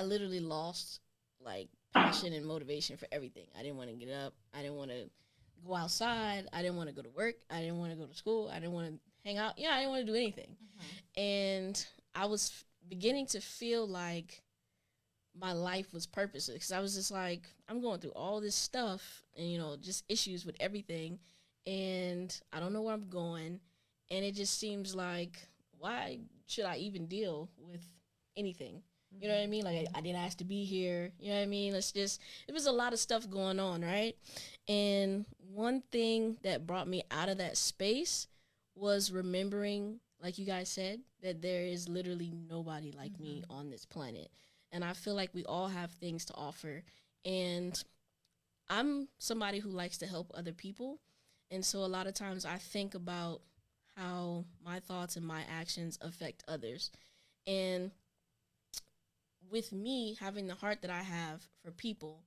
literally lost like passion and motivation for everything. I didn't want to get up. I didn't want to go outside. I didn't want to go to work. I didn't want to go to school. I didn't want to hang out. I didn't want to do anything. And I was beginning to feel like my life was purposeless because I was just like, I'm going through all this stuff and, just issues with everything. And I don't know where I'm going. And it just seems like, why should I even deal with anything? You know what I mean? Like, I didn't ask to be here. You know what I mean? It was a lot of stuff going on, right? And one thing that brought me out of that space was remembering, like you guys said, that there is literally nobody like me on this planet. And I feel like we all have things to offer. And I'm somebody who likes to help other people. And so a lot of times I think about how my thoughts and my actions affect others. And with me having the heart that I have for people,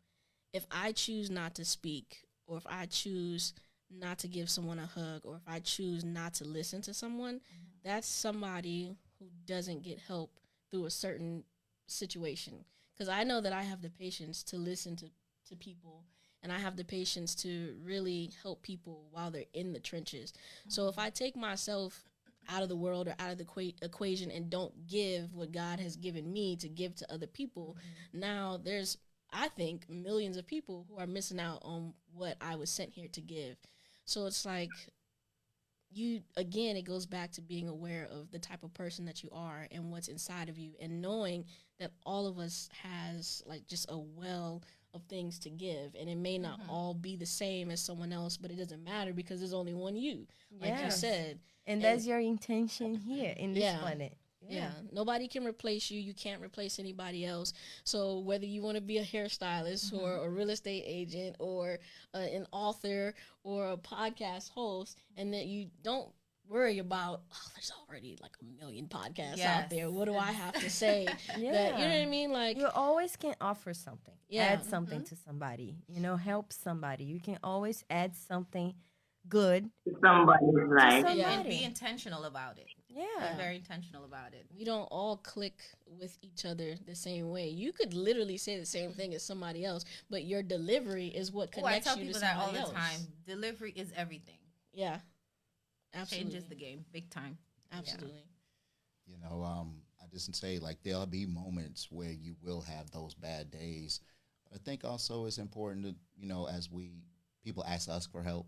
if I choose not to speak, or if I choose not to give someone a hug, or if I choose not to listen to someone, that's somebody who doesn't get help through a certain situation. Because I know that I have the patience to listen to people, and I have the patience to really help people while they're in the trenches. So if I take myself out of the world or out of the equation and don't give what God has given me to give to other people, now there's, I think, millions of people who are missing out on what I was sent here to give. So it's like, it goes back to being aware of the type of person that you are and what's inside of you, and knowing that all of us has like just a well of things to give, and it may not all be the same as someone else, but it doesn't matter because there's only one you, like you said. And that's your intention here in this planet. Yeah, nobody can replace you. You can't replace anybody else. So whether you want to be a hairstylist or a real estate agent or an author or a podcast host, and that you don't worry about, there's already like a million podcasts out there. What do I have to say? That, you know what I mean? Like, you always can offer something, add something to somebody, help somebody. You can always add something good Somebody's to life. somebody. And be intentional about it. Yeah. Be very intentional about it. We don't all click with each other the same way. You could literally say the same thing as somebody else, but your delivery is what connects you to somebody else. I tell people that all the time. Delivery is everything. Yeah. Absolutely. Changes the game big time. Absolutely. I just say, like, there'll be moments where you will have those bad days. But I think also it's important to, as people ask us for help,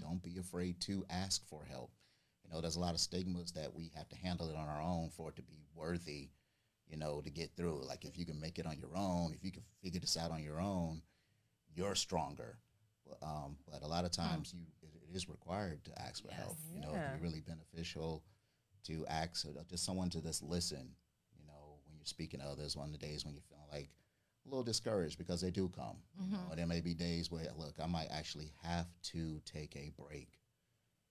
don't be afraid to ask for help. There's a lot of stigmas that we have to handle it on our own for it to be worthy, to get through. Like, if you can make it on your own, if you can figure this out on your own, you're stronger. But a lot of times it is required to ask for help. It'd be really beneficial to ask just someone to just listen, when you're speaking to others on the days when you're feeling like a little discouraged, because they do come. And there may be days where, look, I might actually have to take a break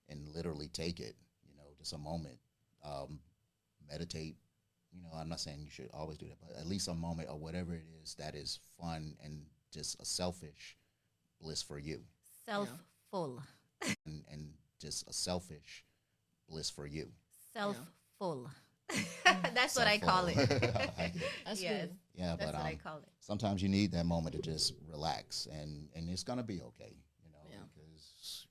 and literally take it, just a moment, meditate. I'm not saying you should always do that, but at least a moment or whatever it is that is fun and just a selfish bliss for you. Self-full. And just a selfish bliss for you. Self-full. That's what I call it. That's yes. good. Yeah, that's but what I call it. Sometimes you need that moment to just relax, and it's gonna be okay, because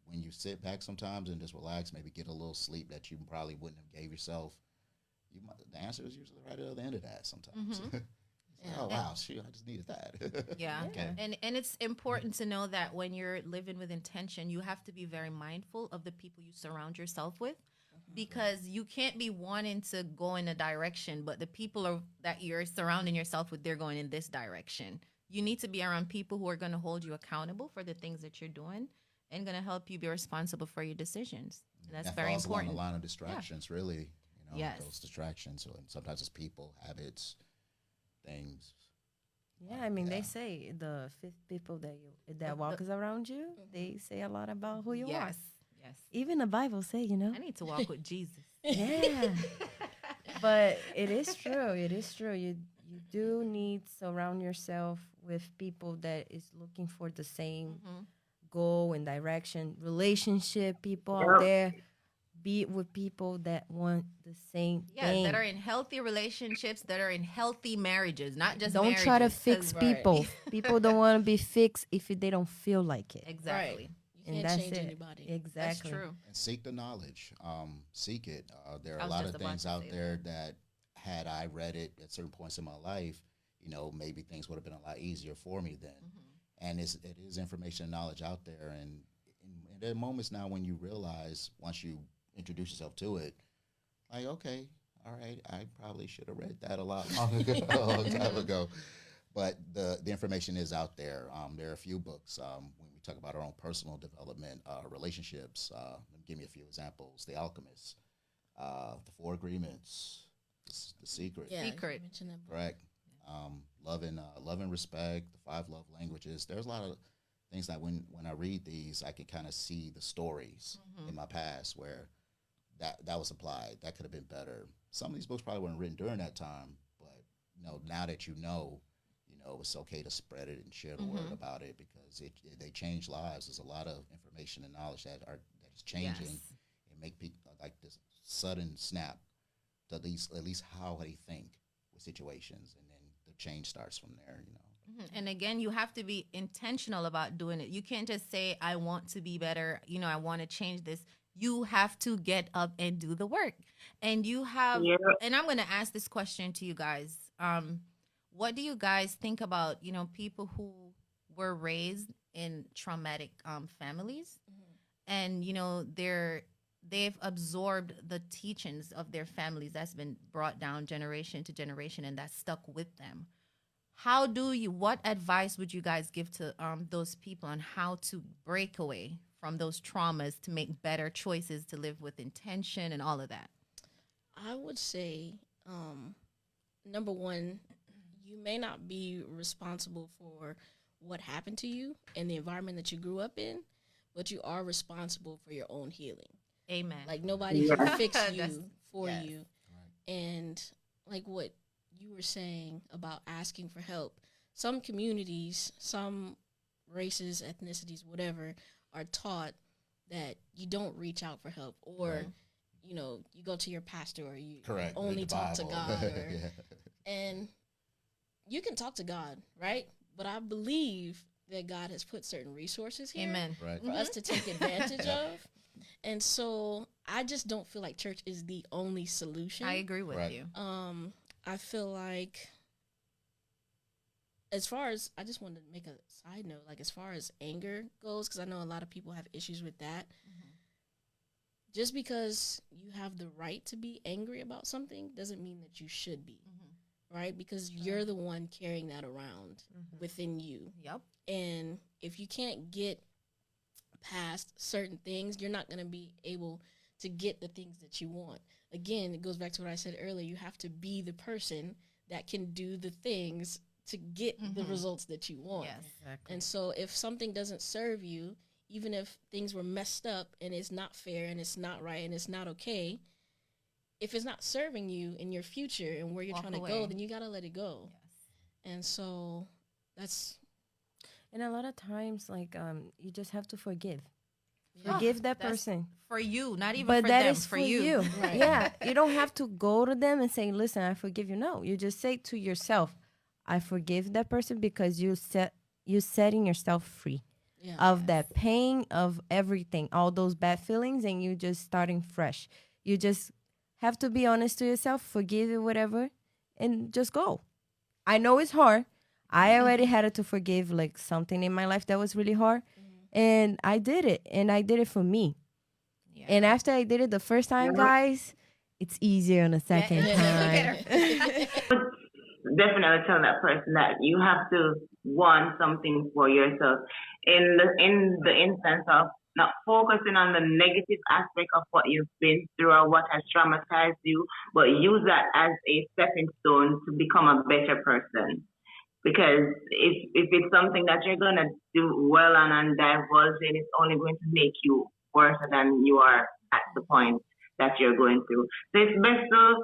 when you sit back sometimes and just relax, maybe get a little sleep that you probably wouldn't have gave yourself, the answer is usually right at the other end of that sometimes. Oh wow, shoot, I just needed that. Yeah. Okay. And it's important to know that when you're living with intention, you have to be very mindful of the people you surround yourself with, because you can't be wanting to go in a direction, but the people that you're surrounding yourself with, they're going in this direction. You need to be around people who are going to hold you accountable for the things that you're doing and going to help you be responsible for your decisions. And that's very important. Along the line of distractions, really. Yes. Those distractions. So, and sometimes it's people, habits, things. Yeah, I mean, they say the 5 people that walks around you, they say a lot about who you are. Yes. Even the Bible say, I need to walk with Jesus. Yeah. But it is true. It is true. You do need to surround yourself with people that is looking for the same goal and direction. Relationship people out there, be with people that want the same Yeah, thing. that are in healthy relationships, that are in healthy marriages, not just Don't try to marriages, 'cause- fix Right. people. People don't want to be fixed if they don't feel like it. Exactly. Right. You And can't that's change it. anybody. That's Exactly. true. And seek the knowledge. Seek it. There are I a was lot just of about things to out say there that had I read it at certain points in my life, maybe things would have been a lot easier for me then. And it is information and knowledge out there. And there are moments now when you realize, once you introduce yourself to it, like, okay, all right, I probably should have read that a lot long ago, a long time ago. But the information is out there. There are a few books when we talk about our own personal development, relationships. Give me a few examples: The Alchemist, The Four Agreements, The Secret. Yeah, Secret. you mentioned that book. Correct. Love and Respect, The Five Love Languages. There's a lot of things that when I read these, I can kind of see the stories in my past where that was applied. That could have been better. Some of these books probably weren't written during that time, but now that it's okay to spread it and share the word about it, because they change lives. There's a lot of information and knowledge that is changing and make people like this sudden snap to at least how they think with situations, and then the change starts from there. And again, you have to be intentional about doing it. You can't just say, I want to be better. I want to change this. You have to get up and do the work. And and I'm going to ask this question to you guys. What do you guys think about, people who were raised in traumatic families, and, they've absorbed the teachings of their families that's been brought down generation to generation, and that's stuck with them? What advice would you guys give to those people on how to break away from those traumas to make better choices, to live with intention and all of that? I would say, number one, you may not be responsible for what happened to you and the environment that you grew up in, but you are responsible for your own healing. Amen. Like, nobody can fix you for yes. you. Right. And like what you were saying about asking for help, some communities, some races, ethnicities, whatever, are taught that you don't reach out for help, or you go to your pastor, or you Correct. only talk to God, or, Yeah. and you can talk to God, right? But I believe that God has put certain resources here Amen. Right. for us to take advantage of. And so I just don't feel like church is the only solution. I agree with Right. you. I feel like, I just wanted to make a side note, like as far as anger goes, because I know a lot of people have issues with that. Just because you have the right to be angry about something doesn't mean that you should be, right? Because you're the one carrying that around within you. Yep. And if you can't get past certain things, you're not going to be able to get the things that you want. Again, it goes back to what I said earlier. You have to be the person that can do the things to get the results that you want. Yes. Exactly. And so if something doesn't serve you, even if things were messed up and it's not fair and it's not right and it's not okay, if it's not serving you in your future and where you're Walk trying to away. go, then you got to let it go. Yes. And so that's... And a lot of times, like, you just have to forgive. Yeah. Forgive that That's person. For you, not even But for that them, is for for you. you. Right. Yeah. You don't have to go to them and say, listen, I forgive you. No. You just say to yourself, I forgive that person, because you setting yourself free Yeah. of that pain, of everything, all those bad feelings, and you just starting fresh. You just have to be honest to yourself, forgive it, whatever, and just go. I know it's hard. I already had to forgive like something in my life that was really hard, and I did it, and I did it for me. Yeah. And after I did it the first time, guys, it's easier on the second Look time. at her. Definitely tell that person that you have to want something for yourself. In the instance of not focusing on the negative aspect of what you've been through or what has traumatized you, but use that as a stepping stone to become a better person. Because if it's something that you're gonna do well on and divulge in, it's only going to make you worse than you are at the point that you're going through. So it's best to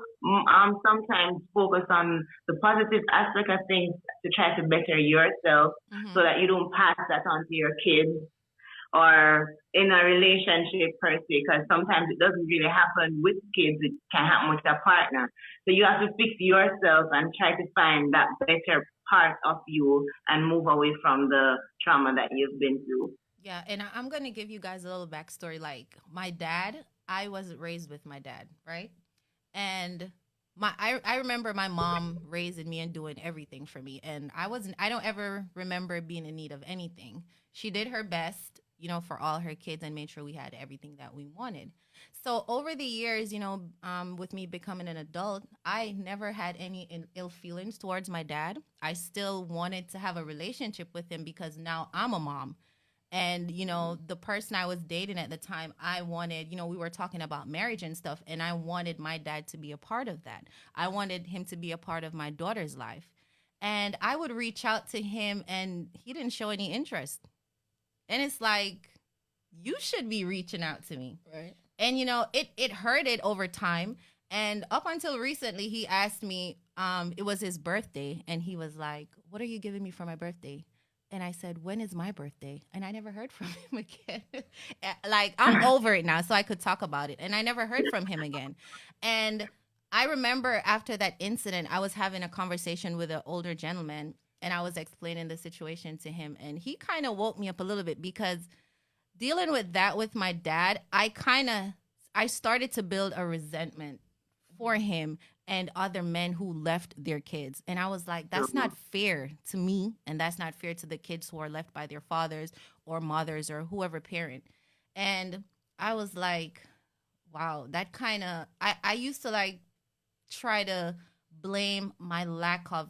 sometimes focus on the positive aspect of things to try to better yourself, so that you don't pass that on to your kids or in a relationship per se, because sometimes it doesn't really happen with kids, it can happen with a partner. So you have to fix yourself and try to find that better part of you and move away from the trauma that you've been through. Yeah, and I'm gonna give you guys a little backstory. Like my dad, I was raised with my dad, right? And I remember my mom raising me and doing everything for me. And I don't ever remember being in need of anything. She did her best, for all her kids and made sure we had everything that we wanted. So over the years, with me becoming an adult, I never had any ill feelings towards my dad. I still wanted to have a relationship with him because now I'm a mom. And, the person I was dating at the time, I wanted, we were talking about marriage and stuff, and I wanted my dad to be a part of that. I wanted him to be a part of my daughter's life. And I would reach out to him, and he didn't show any interest. And it's like, you should be reaching out to me. Right. And, it hurted over time. And up until recently, he asked me, it was his birthday, and he was like, "What are you giving me for my birthday?" And I said, "When is my birthday?" And I never heard from him again. Like, I'm over it now, so I could talk about it. And I never heard from him again. And I remember after that incident, I was having a conversation with an older gentleman, and I was explaining the situation to him. And he kind of woke me up a little bit because dealing with that with my dad, I started to build a resentment for him and other men who left their kids. And I was like, that's not fair to me. And that's not fair to the kids who are left by their fathers or mothers or whoever parent. And I was like, wow, that kind of, I used to like try to blame my lack of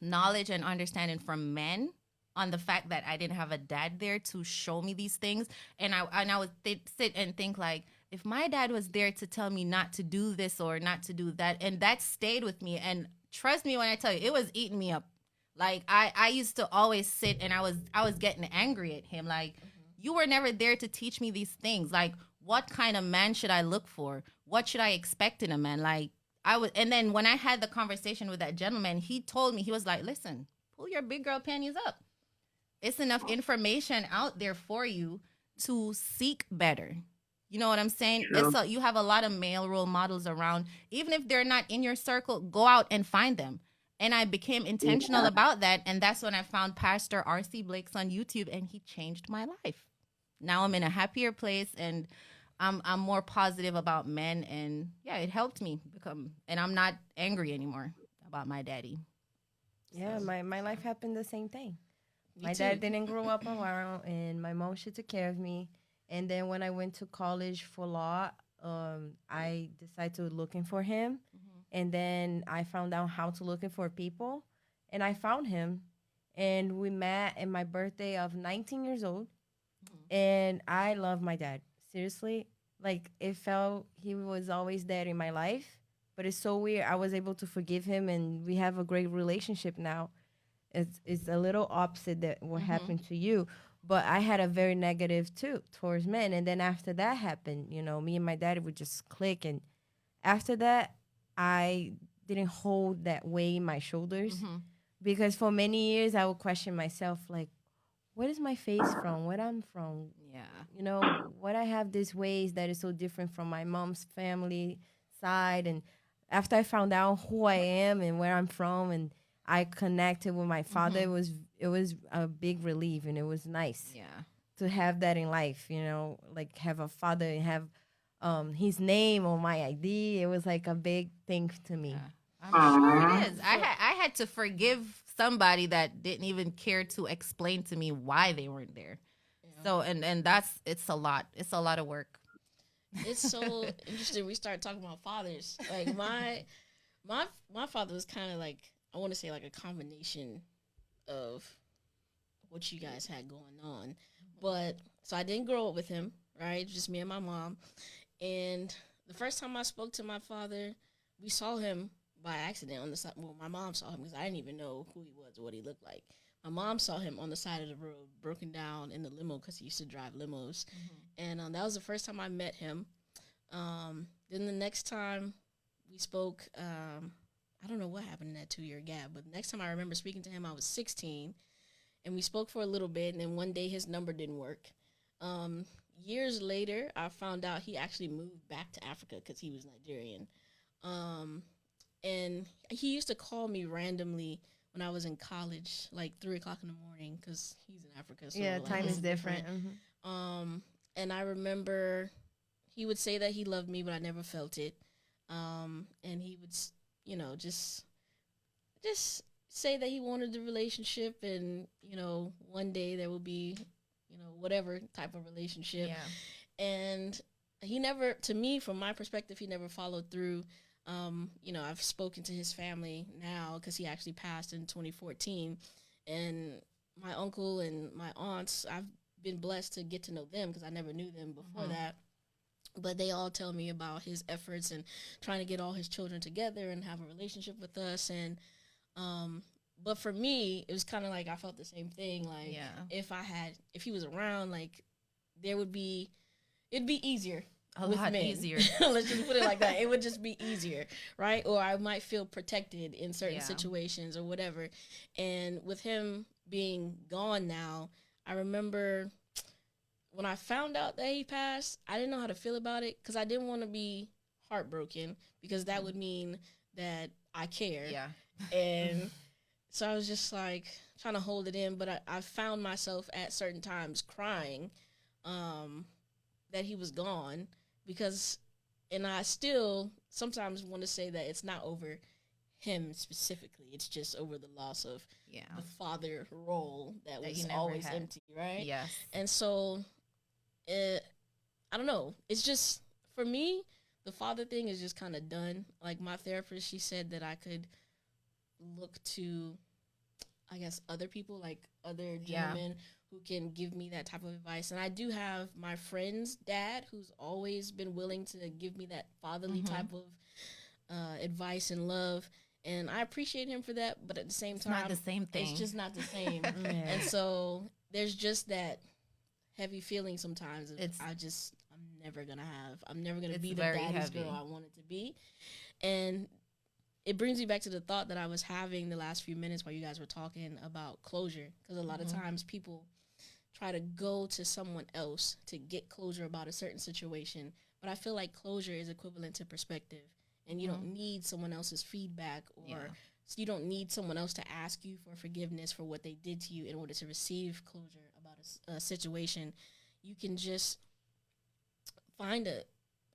knowledge and understanding from men on the fact that I didn't have a dad there to show me these things. And I would sit and think like, if my dad was there to tell me not to do this or not to do that, and that stayed with me. And trust me when I tell you, it was eating me up. Like I used to always sit and I was getting angry at him. Like, you were never there to teach me these things. Like, what kind of man should I look for? What should I expect in a man? Like, and then when I had the conversation with that gentleman, he told me, he was like, "Listen, pull your big girl panties up. It's enough information out there for you to seek better." You know what I'm saying? True. And so you have a lot of male role models around. Even if they're not in your circle, go out and find them. And I became intentional about that. And that's when I found Pastor R.C. Blake's on YouTube, and he changed my life. Now I'm in a happier place, and I'm more positive about men. And yeah, it helped me become, and I'm not angry anymore about my daddy. Yeah, my life happened the same thing. My too. dad didn't grow up around, and my mom, she took care of me. And then when I went to college for law, I decided to looking for him. And then I found out how to looking for people. And I found him. And we met at my birthday of 19 years old. And I love my dad. Seriously. Like, it felt he was always there in my life. But it's so weird. I was able to forgive him, and we have a great relationship now. It's a little opposite that what happened to you. But I had a very negative too towards men. And then after that happened, me and my daddy would just click. And after that, I didn't hold that weight in my shoulders. Because for many years, I would question myself, like, where is my face from? Where I'm from? Yeah. What I have these ways that is so different from my mom's family side. And after I found out who I am and where I'm from, and I connected with my father, it was a big relief, and it was nice to have that in life, like have a father and have his name on my ID. It was like a big thing to me. Yeah. I'm sure it is. I had to forgive somebody that didn't even care to explain to me why they weren't there. Yeah. So and it's a lot. It's a lot of work. It's so interesting. We started talking about fathers. Like my father was kind of like, I want to say like a combination of what you guys had going on. But so I didn't grow up with him, right? Just me and my mom. And the first time I spoke to my father, we saw him by accident on the side. Well, my mom saw him because I didn't even know who he was or what he looked like. My mom saw him on the side of the road, broken down in the limo because he used to drive limos. And that was the first time I met him. Then the next time we spoke, I don't know what happened in that 2-year gap, but the next time I remember speaking to him, I was 16, and we spoke for a little bit, and then one day his number didn't work, Years later, I found out he actually moved back to Africa because he was Nigerian. And he used to call me randomly when I was in college, like 3 o'clock in the morning, because he's in Africa. So Yeah, like, time it's is different. And I remember he would say that he loved me, but I never felt it. And he would, just say that he wanted the relationship, and one day there will be, whatever type of relationship. Yeah. And he never, to me, from my perspective, he never followed through. I've spoken to his family now because he actually passed in 2014, and my uncle and my aunts, I've been blessed to get to know them because I never knew them before that. But they all tell me about his efforts and trying to get all his children together and have a relationship with us. And but for me, it was kind of like I felt the same thing. Like if he was around, like it'd be easier. A with lot men. easier. Let's just put it like that. It would just be easier, right? Or I might feel protected in certain situations or whatever. And with him being gone now, I remember when I found out that he passed, I didn't know how to feel about it because I didn't want to be heartbroken because that would mean that I care. Yeah. And so I was just like trying to hold it in, but I found myself at certain times crying that he was gone and I still sometimes want to say that it's not over him specifically. It's just over the loss of the father role that was always empty, right? Yes. And so, I don't know. It's just, for me, the father thing is just kind of done. Like my therapist, she said that I could look to, I guess, other people, like other gentlemen who can give me that type of advice. And I do have my friend's dad who's always been willing to give me that fatherly type of advice and love. And I appreciate him for that, but at the same time, not the same thing. It's just not the same. And so there's just that heavy feeling sometimes. I'm never going to be the daddy's girl I wanted to be. And it brings me back to the thought that I was having the last few minutes while you guys were talking about closure. Because a lot of times people try to go to someone else to get closure about a certain situation. But I feel like closure is equivalent to perspective. And you don't need someone else's feedback, or you don't need someone else to ask you for forgiveness for what they did to you in order to receive closure about a situation. You can just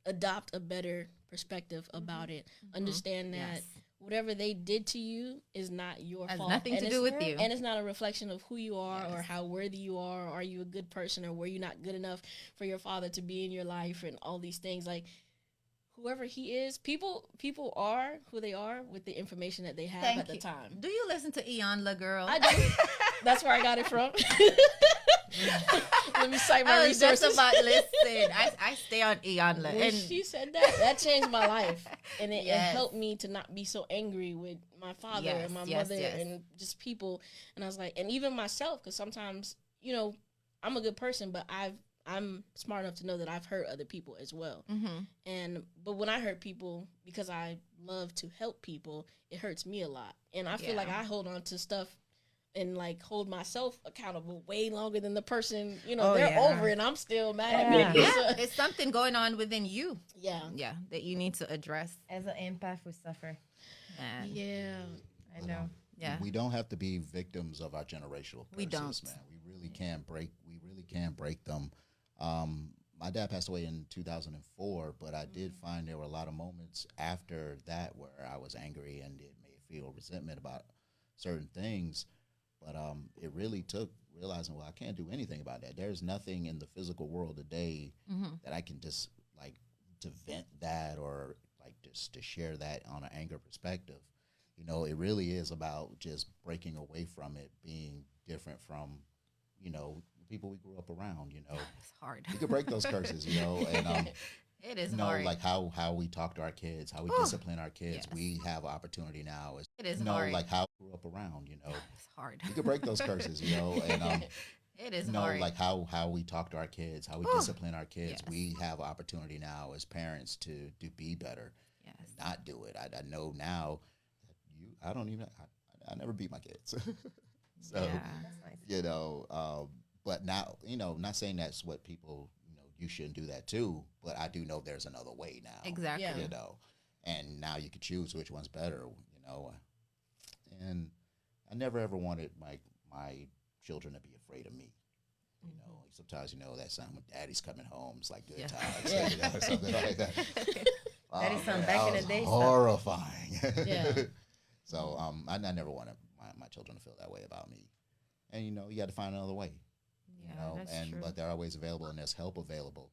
adopt a better perspective about it. Understand that whatever they did to you is not your fault. Has nothing to do with you. And it's not a reflection of who you are or how worthy you are. Or are you a good person, or were you not good enough for your father to be in your life, and all these things. Like, whoever he is, people are who they are with the information that they have at the time. Do you listen to Iyanla, girl? I do. That's where I got it from. Let me cite my resources. Just about listen. I stay on Iyanla. When she said that changed my life. And it helped me to not be so angry with my father and my mother and just people. And I was like, and even myself, because sometimes, I'm a good person, but I'm smart enough to know that I've hurt other people as well. But when I hurt people, because I love to help people, it hurts me a lot. And I feel like I hold on to stuff and like hold myself accountable way longer than the person, they're over and I'm still mad at me. Yeah, it's something going on within you. Yeah, that you need to address. As an empath, we suffer. Yeah, I know. Yeah, we don't have to be victims of our generational curses, we don't, man. We really can't break. We really can't break them. My dad passed away in 2004, but I did find there were a lot of moments after that where I was angry and it made me feel resentment about certain things. But it really took realizing, well, I can't do anything about that. There's nothing in the physical world today that I can just like to vent that or like just to share that on an anger perspective. It really is about just breaking away from it, being different from, people we grew up around, It's hard. We could break those curses, and it is hard. Like how we talk to our kids, how we discipline our kids. We have an opportunity now. It is hard. Like how we grew up around, It's hard. We could break those curses, and it is hard. Like how we talk to our kids, how we discipline our kids. We have an opportunity now as parents to be better. Yes. Not do it. I know now that I never beat my kids. So, that's nice. but now, not saying that's what people, you shouldn't do that too, but I do know there's another way now. Exactly. Yeah. And now you can choose which one's better, and I never ever wanted my children to be afraid of me. Sometimes, that sound when daddy's coming home, it's like good times, Yeah. something like that. Daddy's son Man, back that in the was day stuff. horrifying. Yeah. So I never wanted my children to feel that way about me. And, you got to find another way. That's true. But there are ways available, and there's help available.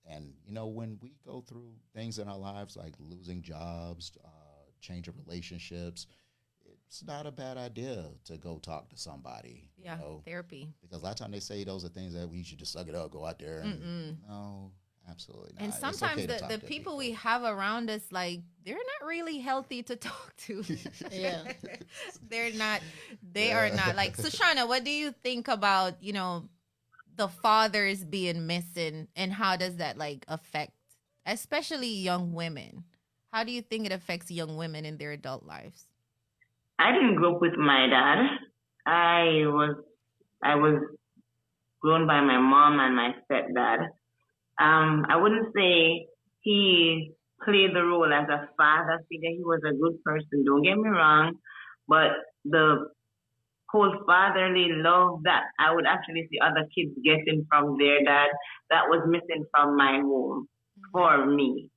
And when we go through things in our lives like losing jobs, change of relationships, it's not a bad idea to go talk to somebody. Yeah, therapy. Because a lot of times they say those are things that we should just suck it up, go out there. And, no, absolutely not. And It's sometimes okay to talk the to people we have around us, like, they're not really healthy to talk to. Yeah. They're not. They are not. Like, Sushana, what do you think about, the fathers being missing, and how does that, like, affect, especially young women? How do you think it affects young women in their adult lives? I didn't grow up with my dad. I was grown by my mom and my stepdad. I wouldn't say he played the role as a father figure. He was a good person, don't get me wrong, but the whole fatherly love that I would actually see other kids getting from their dad, that was missing from my home for me.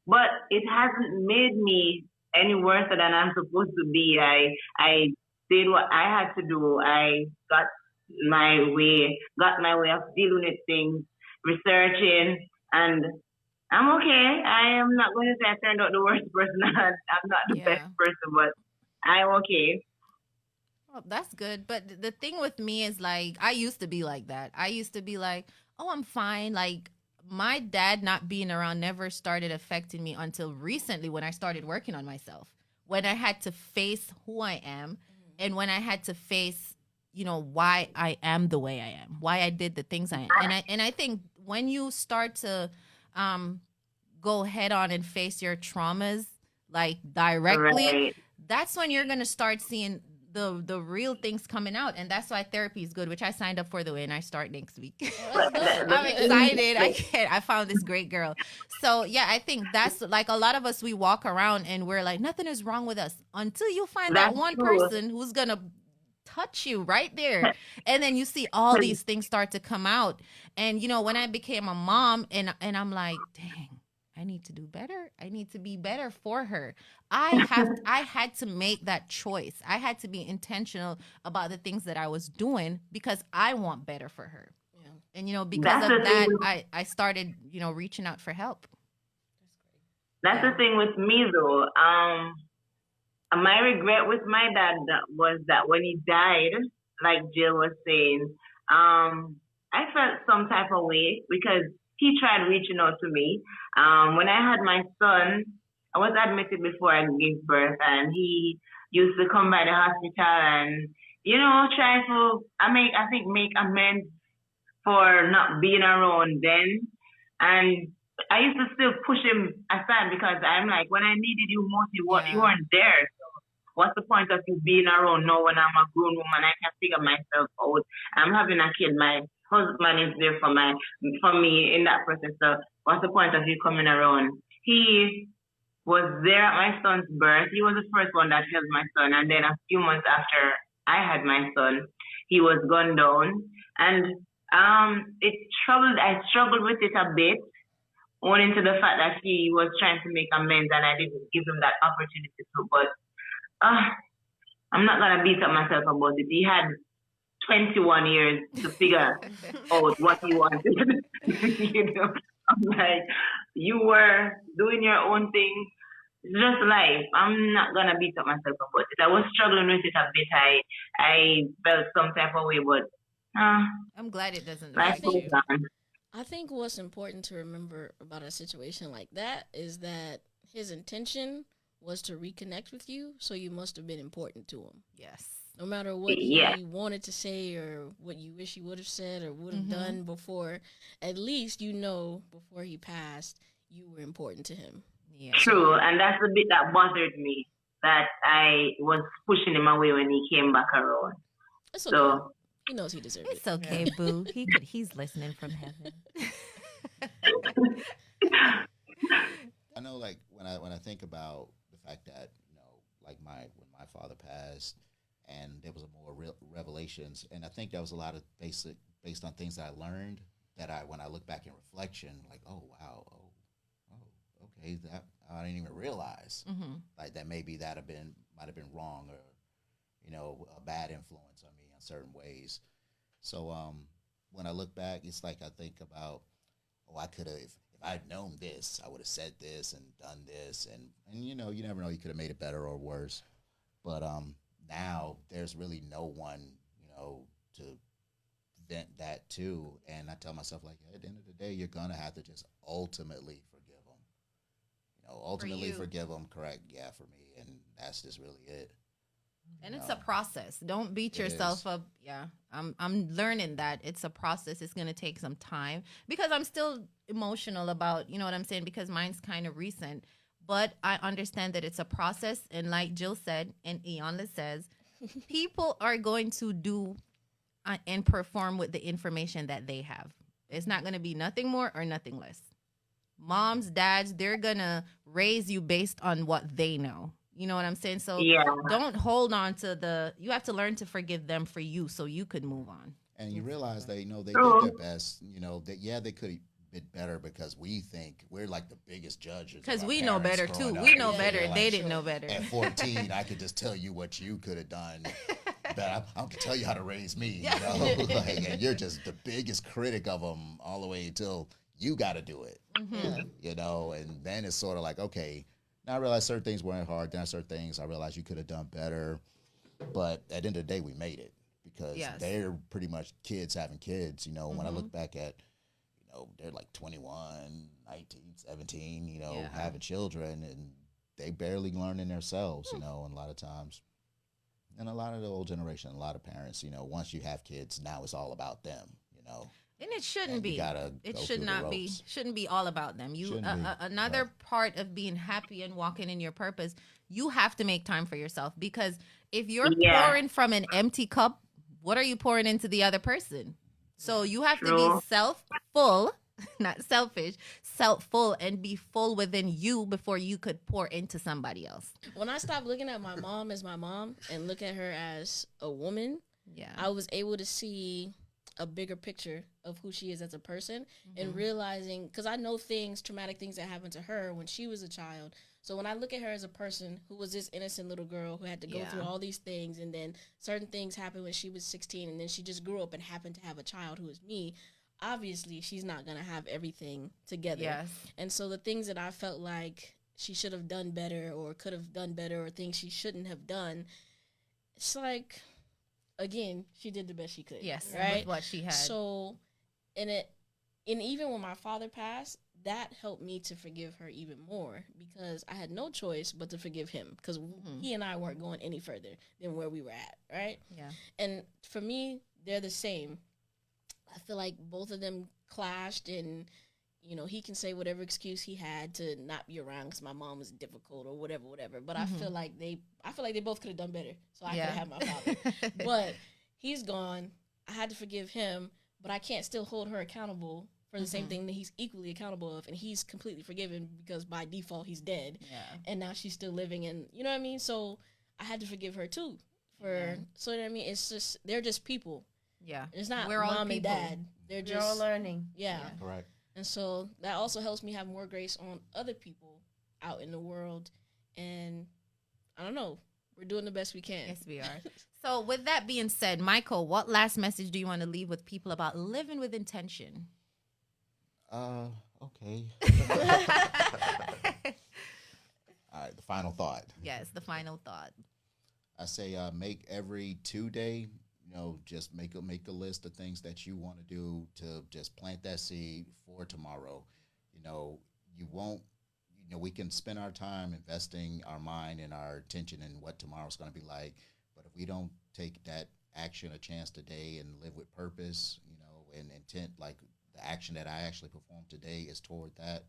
But it hasn't made me any worse than I'm supposed to be. I did what I had to do. I got my way of dealing with things, researching, and I'm okay. I am not going to say I turned out the worst person. I'm not the best person, but I'm okay. Well, that's good. But the thing with me is, like, I used to be like that. I used to be like, oh, I'm fine. Like, my dad not being around never started affecting me until recently, when I started working on myself, when I had to face who I am, and when I had to face, why I am the way I am, why I did the things I am. And I think when you start to go head on and face your traumas, like, directly, Right. that's when you're going to start seeing the real things coming out. And that's why therapy is good, which I signed up for, the way, and I start next week. I'm excited. I found this great girl. So yeah, I think that's, like, a lot of us, we walk around and we're like, nothing is wrong with us, until you find that one person who's gonna touch you right there, and then you see all these things start to come out. And when I became a mom, and I'm like, dang, I need to do better. I need to be better for her. I had to make that choice. I had to be intentional about the things that I was doing, because I want better for her. Yeah. And because of that, I started, reaching out for help. That's the thing with me, though. My regret with my dad was that when he died, like Jill was saying, I felt some type of way, because he tried reaching out to me. When I had my son, I was admitted before I gave birth, and he used to come by the hospital and, try to, make amends for not being around then. And I used to still push him aside, because I'm like, when I needed you most, you weren't there. So what's the point of you being around now when I'm a grown woman? I can figure myself out. I'm having a kid. My husband is there for me in that process. So what's the point of you coming around? He was there at my son's birth. He was the first one that held my son. And then a few months after I had my son, he was gunned down. And I struggled with it a bit, owing to the fact that he was trying to make amends and I didn't give him that opportunity to. But I'm not going to beat up myself about it. He had 21 years to figure out what he wanted. I'm like, you were doing your own thing. It's just life. I'm not gonna beat up myself about it. I was struggling with it a bit. I felt some type of way, but I'm glad it doesn't affect you. I think what's important to remember about a situation like that is that his intention was to reconnect with you, so you must have been important to him. Yes. No matter what he wanted to say or what you wish he would have said or would have done before, at least before he passed, you were important to him. Yeah. True, and that's the bit that bothered me, that I was pushing him away when he came back around. It's okay. He knows he deserved It's it. okay, boo. He's listening from heaven. I know, like when I think about the fact that like when my father passed, and there was a more real revelations, and I think that was a lot of based on things that I learned that when I look back in reflection, like, oh wow, okay, that I didn't even realize, like that maybe might have been wrong, or a bad influence on me in certain ways. So when I look back, it's like I think about, oh, I could have, if I'd known this, I would have said this and done this, and you never know, you could have made it better or worse. But now there's really no one, to vent that to, and I tell myself, like, at the end of the day, you're gonna have to just ultimately forgive them. Ultimately forgive them. Correct? Yeah, for me, and that's just really it. And it's a process. Don't beat yourself up. Yeah. I'm learning that it's a process. It's going to take some time because I'm still emotional about, you know what I'm saying? Because mine's kind of recent, but I understand that it's a process. And like Jill said, and Iyanla says, people are going to do and perform with the information that they have. It's not going to be nothing more or nothing less. Moms, dads, they're going to raise you based on what they know. You know what I'm saying? So don't hold on to you have to learn to forgive them for you so you could move on. And you realize they did their best, that they could have been better because we think we're like the biggest judges. Because we know better too. We know better. They didn't know better. At 14, I could just tell you what you could have done. But I can tell you how to raise me, and you're just the biggest critic of them all the way until you got to do it, and then it's sort of like, okay, now I realized certain things weren't hard. Then certain things I realized you could have done better. But at the end of the day, we made it because they're pretty much kids having kids. When I look back at, they're like 21, 19, 17, having children, and they barely learning themselves, and a lot of times. And a lot of the old generation, a lot of parents, once you have kids, now it's all about them, And it shouldn't be. It should not be. Shouldn't be all about them. Another part of being happy and walking in your purpose, you have to make time for yourself, because if you're pouring from an empty cup, what are you pouring into the other person? So you have to be full, not selfish, full, and be full within you before you could pour into somebody else. When I stopped looking at my mom as my mom and look at her as a woman, I was able to see a bigger picture of who she is as a person, and realizing, because I know traumatic things that happened to her when she was a child. So when I look at her as a person who was this innocent little girl who had to go through all these things, and then certain things happened when she was 16, and then she just grew up and happened to have a child who is me, obviously she's not going to have everything together. Yes. And so the things that I felt like she should have done better or could have done better, or things she shouldn't have done, it's like, again, she did the best she could. Yes, right? with what she had. So, and even when my father passed, that helped me to forgive her even more, because I had no choice but to forgive him, because he and I weren't going any further than where we were at, right? Yeah. And for me, they're the same. I feel like both of them clashed, and he can say whatever excuse he had to not be around because my mom was difficult or whatever. But I feel like they both could have done better, so I could have had my father. But he's gone. I had to forgive him, but I can't still hold her accountable for the same thing that he's equally accountable of, and he's completely forgiven because by default he's dead. Yeah. And now she's still living, and you know what I mean? So I had to forgive her too. So you know what I mean? It's just, they're just people. Yeah. It's not we're mom all and dad. We're all learning. Yeah. Correct. And so that also helps me have more grace on other people out in the world. And I don't know, we're doing the best we can. Yes, we are. So with that being said, Michael, what last message do you want to leave with people about living with intention? Okay. All right, the final thought. Yes, the final thought. I say make every 2 day, just make a list of things that you want to do to just plant that seed for tomorrow. You won't, we can spend our time investing our mind and our attention in what tomorrow's going to be like, but if we don't take that action a chance today and live with purpose, and intent, like the action that I actually perform today is toward that,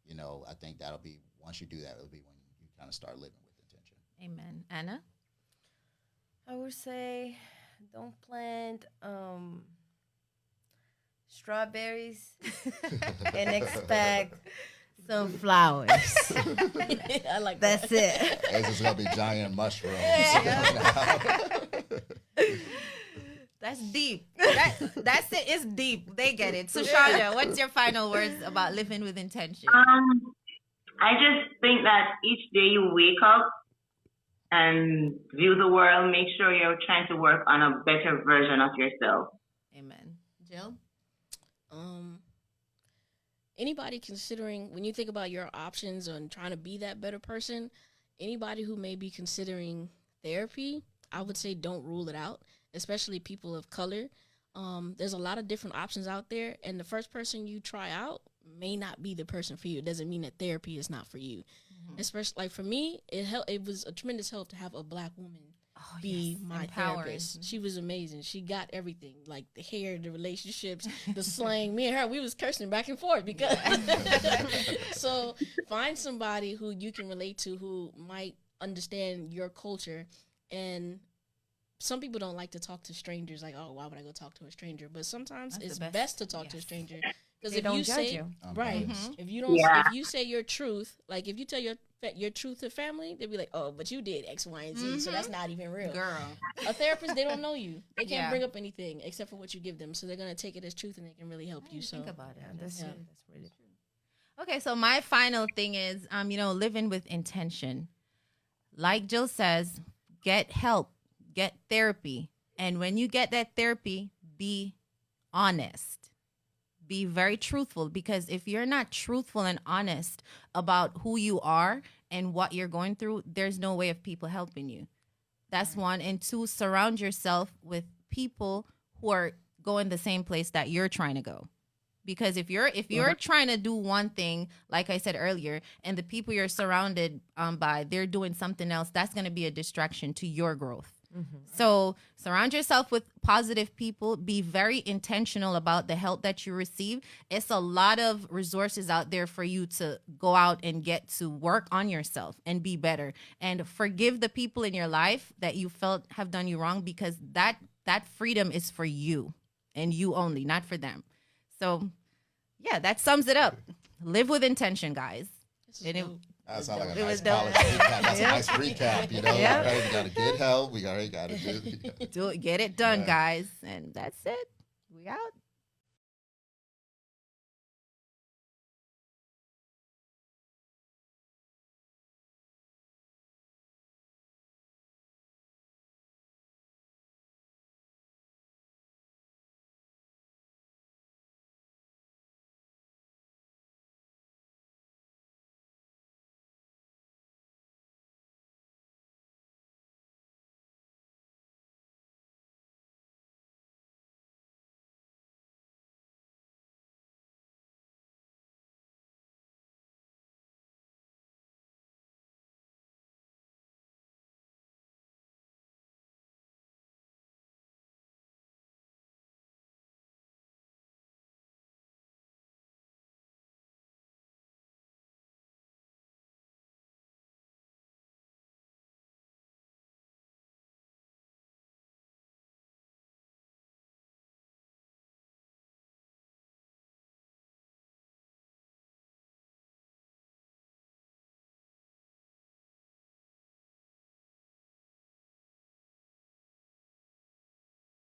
I think that'll be, once you do that, it'll be when you kind of start living with intention. Amen. Anna? I would say don't plant strawberries and expect some flowers. I like That's it. It's just gonna be giant mushrooms. That's deep. That's it. It's deep. They get it. So, Shonda, what's your final words about living with intention? I just think that each day you wake up and view the world, make sure you're trying to work on a better version of yourself. Amen. Jill? Anybody considering, when you think about your options on trying to be that better person, anybody who may be considering therapy, I would say don't rule it out, especially people of color. There's a lot of different options out there, and the first person you try out may not be the person for you. It doesn't mean that therapy is not for you. Especially, like for me, it was a tremendous help to have a Black woman be my therapist. She was amazing. She got everything, like the hair, the relationships, the slang. Me and her, we was cursing back and forth because. So find somebody who you can relate to, who might understand your culture. And some people don't like to talk to strangers. Like, oh, why would I go talk to a stranger? But sometimes it's best to talk to a stranger. Because if you say right, if you don't, if you say your truth, like if you tell your truth to family, they'll be like, oh, but you did X, Y, and Z, so that's not even real. Girl, a therapist, they don't know you. They can't bring up anything except for what you give them, so they're gonna take it as truth and they can really help you. So think about it. That's really true. Okay, so my final thing is, living with intention. Like Jill says, get help, get therapy, and when you get that therapy, be honest. Be very truthful, because if you're not truthful and honest about who you are and what you're going through, there's no way of people helping you. That's one. And two, surround yourself with people who are going the same place that you're trying to go. Because if you're trying to do one thing, like I said earlier, and the people you're surrounded by, they're doing something else, that's going to be a distraction to your growth. So surround yourself with positive people. Be very intentional about the help that you receive. It's a lot of resources out there for you to go out and get to work on yourself and be better. And forgive the people in your life that you felt have done you wrong, because that freedom is for you and you only, not for them. So, yeah, that sums it up. Live with intention, guys. That sounds like a nice college recap. That's a nice recap, you know. Right? We got to get help. We already got to do it. Get it done, guys. And that's it. We out.